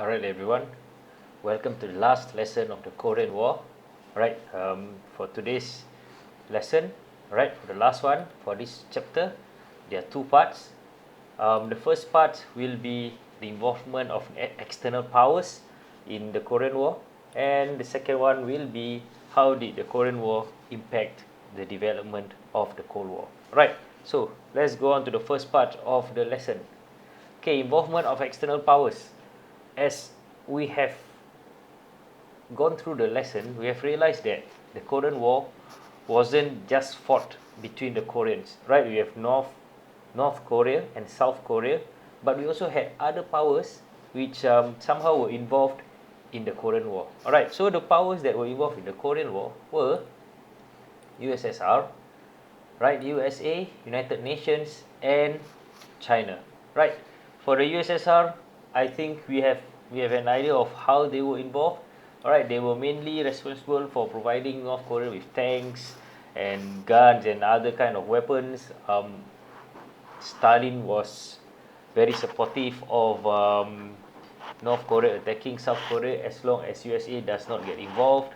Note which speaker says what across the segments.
Speaker 1: Alright, everyone, welcome to the last lesson of the Korean War. Alright, for today's lesson, alright, for the last one for this chapter, there are two parts. The first part will be the involvement of external powers in the Korean War, and the second one will be how did the Korean War impact the development of the Cold War. Right, so let's go on to the first part of the lesson. Okay, involvement of external powers. As we have gone through the lesson, we have realized that the Korean War wasn't just fought between the Koreans, right? We have North Korea and South Korea, but we also had other powers which somehow were involved in the Korean War. All right, so the powers that were involved in the Korean War were USSR, right? USA, United Nations, and China, right? For the USSR, I think we have an idea of how they were involved. All right, they were mainly responsible for providing North Korea with tanks and guns and other kind of weapons. Stalin was very supportive of North Korea attacking South Korea as long as USA does not get involved.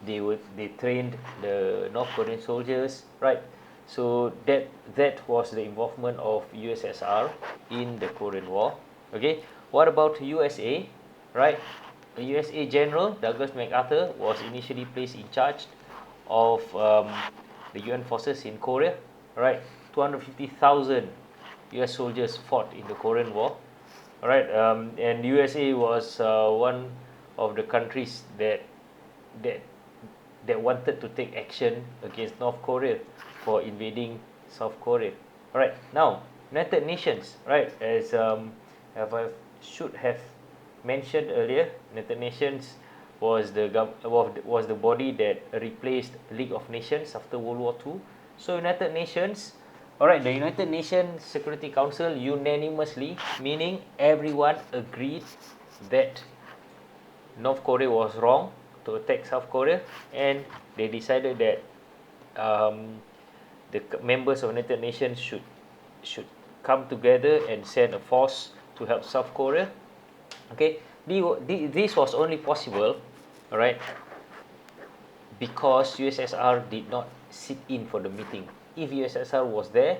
Speaker 1: They trained the North Korean soldiers, right? So that was the involvement of USSR in the Korean War. Okay, what about USA? Right, the USA General Douglas MacArthur was initially placed in charge of the UN forces in Korea. Right, 250,000 US soldiers fought in the Korean War. Alright, and USA was one of the countries that that wanted to take action against North Korea for invading South Korea. Alright, now United Nations, right? As I should have mentioned earlier, United Nations was the body that replaced League of Nations after World War II. So United Nations, alright, the United Nations Security Council unanimously, meaning everyone agreed that North Korea was wrong to attack South Korea, and they decided that the members of United Nations should come together and send a force to help South Korea. Okay, this was only possible, all right, because USSR did not sit in for the meeting. If USSR was there,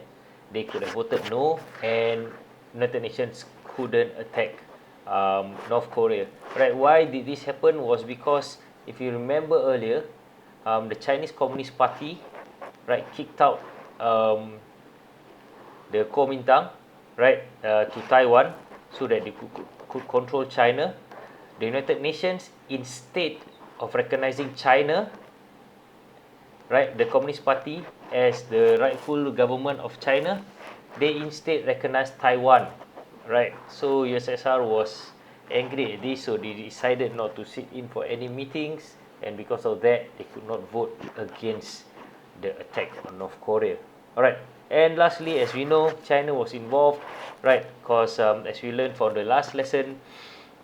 Speaker 1: they could have voted no, and United Nations couldn't attack North Korea. Right? Why did this happen? Was because if you remember earlier, the Chinese Communist Party, right, kicked out the Kuomintang, right, to Taiwan so that they could control China. The United Nations, instead of recognizing China, right, the Communist Party as the rightful government of China, they instead recognized Taiwan, right? So USSR was angry at this, so they decided not to sit in for any meetings, and because of that, they could not vote against the attack on North Korea. All right, and lastly, as we know, China was involved, right? Because as we learned from the last lesson,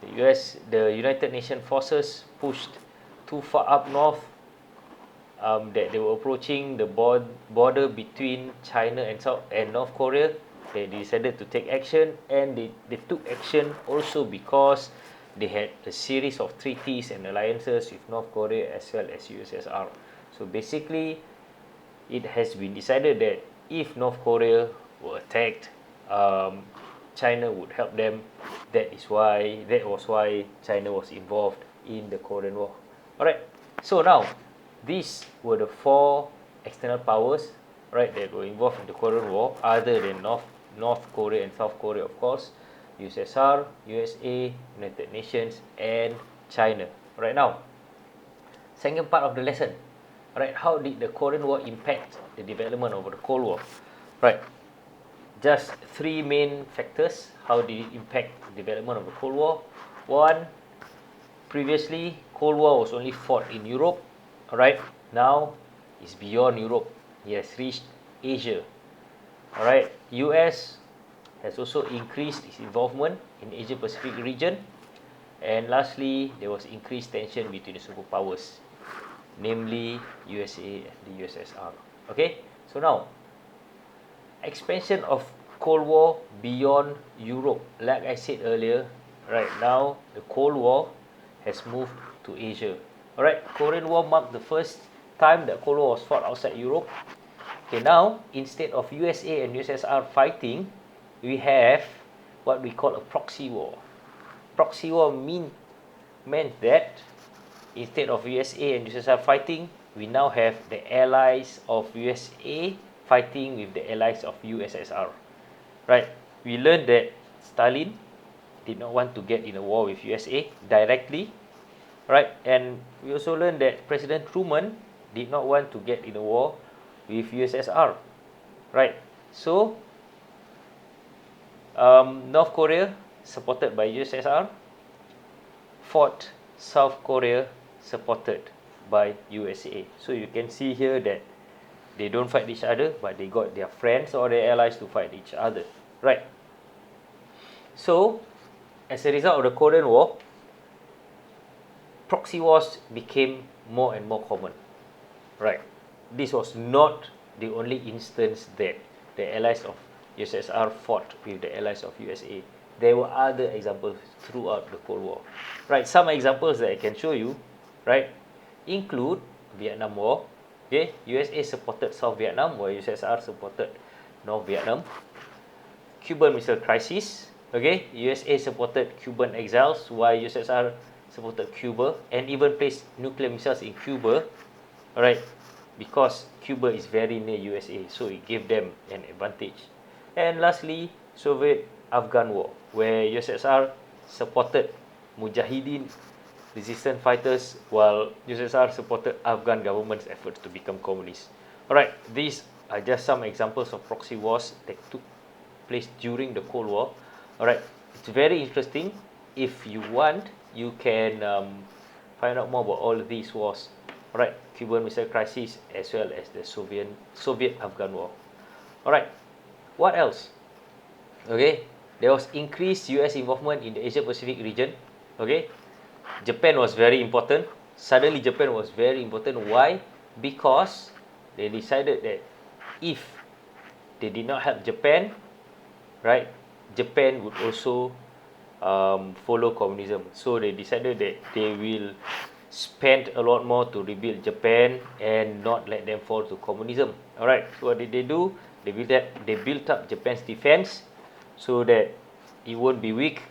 Speaker 1: the United Nations forces pushed too far up north, that they were approaching the border between China and North Korea. They decided to take action, and they took action also because they had a series of treaties and alliances with North Korea as well as USSR. So basically, it has been decided that if North Korea were attacked, China would help them. That was why China was involved in the Korean War. Alright, so now these were the four external powers, right, that were involved in the Korean War, other than North Korea and South Korea, of course. USSR, USA, United Nations, and China. Right now, second part of the lesson. Right, how did the Korean War impact the development of the Cold War? Right, just three main factors. How did it impact the development of the Cold War? One, previously Cold War was only fought in Europe. Alright, now it's beyond Europe. It has reached Asia. Alright, US has also increased its involvement in Asia Pacific region. And lastly, there was increased tension between the superpowers, namely USA and the USSR. Okay, so now, expansion of Cold War beyond Europe. Like I said earlier, Right now, the Cold War has moved to Asia. All right, Korean War marked the first time that Cold War was fought outside Europe. Okay, now instead of USA and USSR fighting, we have what we call a proxy war. Proxy war meant that instead of USA and USSR fighting, we now have the allies of USA fighting with the allies of USSR. Right? We learned that Stalin did not want to get in a war with USA directly, right? And we also learned that President Truman did not want to get in a war with USSR, right? So, North Korea, supported by USSR, fought South Korea, supported by USA. So you can see here that they don't fight each other, but they got their friends or their allies to fight each other, right? So, as a result of the Korean War, proxy wars became more and more common, right? This was not the only instance that the allies of USSR fought with the allies of USA. There were other examples throughout the Cold War, right? Some examples that I can show you, right, include Vietnam War. Okay, USA supported South Vietnam, while USSR supported North Vietnam. Cuban Missile Crisis. Okay, USA supported Cuban exiles, while USSR supported Cuba and even placed nuclear missiles in Cuba. Alright, because Cuba is very near USA, so it gave them an advantage. And lastly, Soviet-Afghan War, where USSR supported Mujahideen resistance fighters, while USSR supported Afghan government's efforts to become communist. Alright, these are just some examples of proxy wars that took place during the Cold War. Alright, it's very interesting. If you want, you can find out more about all of these wars. Alright, Cuban Missile Crisis as well as the Soviet-Afghan War. Alright, what else? Okay, there was increased US involvement in the Asia Pacific region. Okay, Japan was very important. Suddenly Japan was very important. Why? Because they decided that if they did not help Japan, right, Japan would also follow communism. So they decided that they will spend a lot more to rebuild Japan and not let them fall to communism. Alright, so what did they do? They built up Japan's defense so that it won't be weak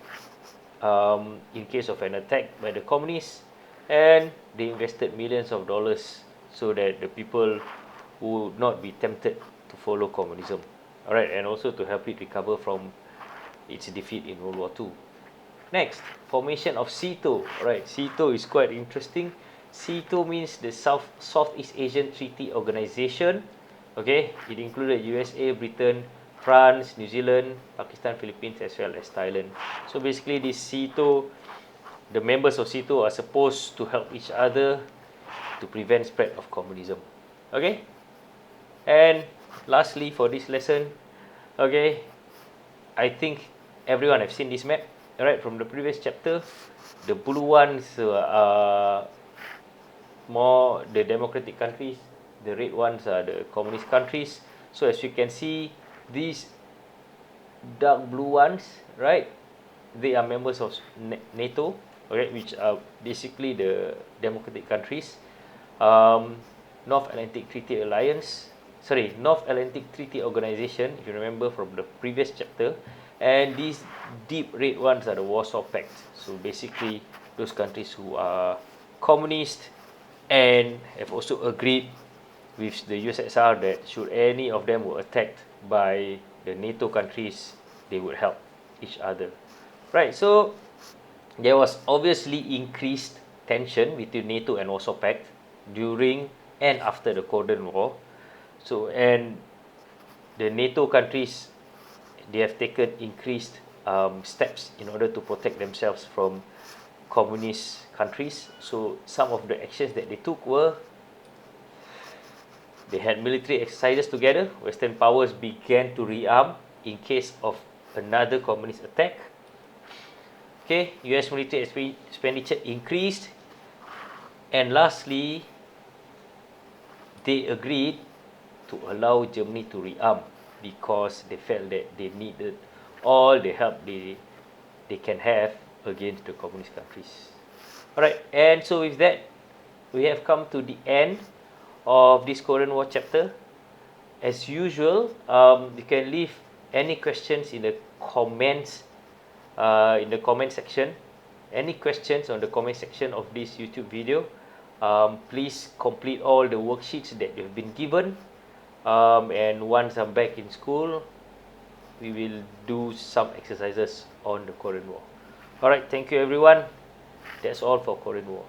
Speaker 1: in case of an attack by the communists, and they invested millions of dollars so that the people would not be tempted to follow communism. Alright, and also to help it recover from its defeat in World War II. Next, formation of SEATO. Right, SEATO is quite interesting. SEATO means the Southeast Asian Treaty Organization. Okay, it included USA, Britain, France, New Zealand, Pakistan, Philippines, as well as Thailand. So basically, this SEATO, the members of SEATO are supposed to help each other to prevent spread of communism. Okay, and lastly for this lesson, okay, I think everyone have seen this map. Alright, from the previous chapter, the blue ones are more the democratic countries, the red ones are the communist countries. So as you can see, these dark blue ones, right, they are members of NATO, okay, which are basically the democratic countries. North Atlantic Treaty Organization, if you remember from the previous chapter. And these deep red ones are the Warsaw Pact. So basically, those countries who are communist and have also agreed with the USSR that should any of them were attacked by the NATO countries, they would help each other. Right, so there was obviously increased tension between NATO and Warsaw Pact during and after the Korean War. So, and the NATO countries, they have taken increased steps in order to protect themselves from communist countries. So some of the actions that they took were, they had military exercises together. Western powers began to rearm in case of another communist attack. Okay, US military expenditure increased. And lastly, they agreed to allow Germany to rearm because they felt that they needed all the help they can have against the communist countries. Alright, and so with that, we have come to the end of this Korean War chapter. As usual, you can leave any questions in the comments, in the comment section. Any questions on the comment section of this YouTube video. Please complete all the worksheets that you've been given. And once I'm back in school, we will do some exercises on the Korean War. Alright, thank you everyone. That's all for Korean War.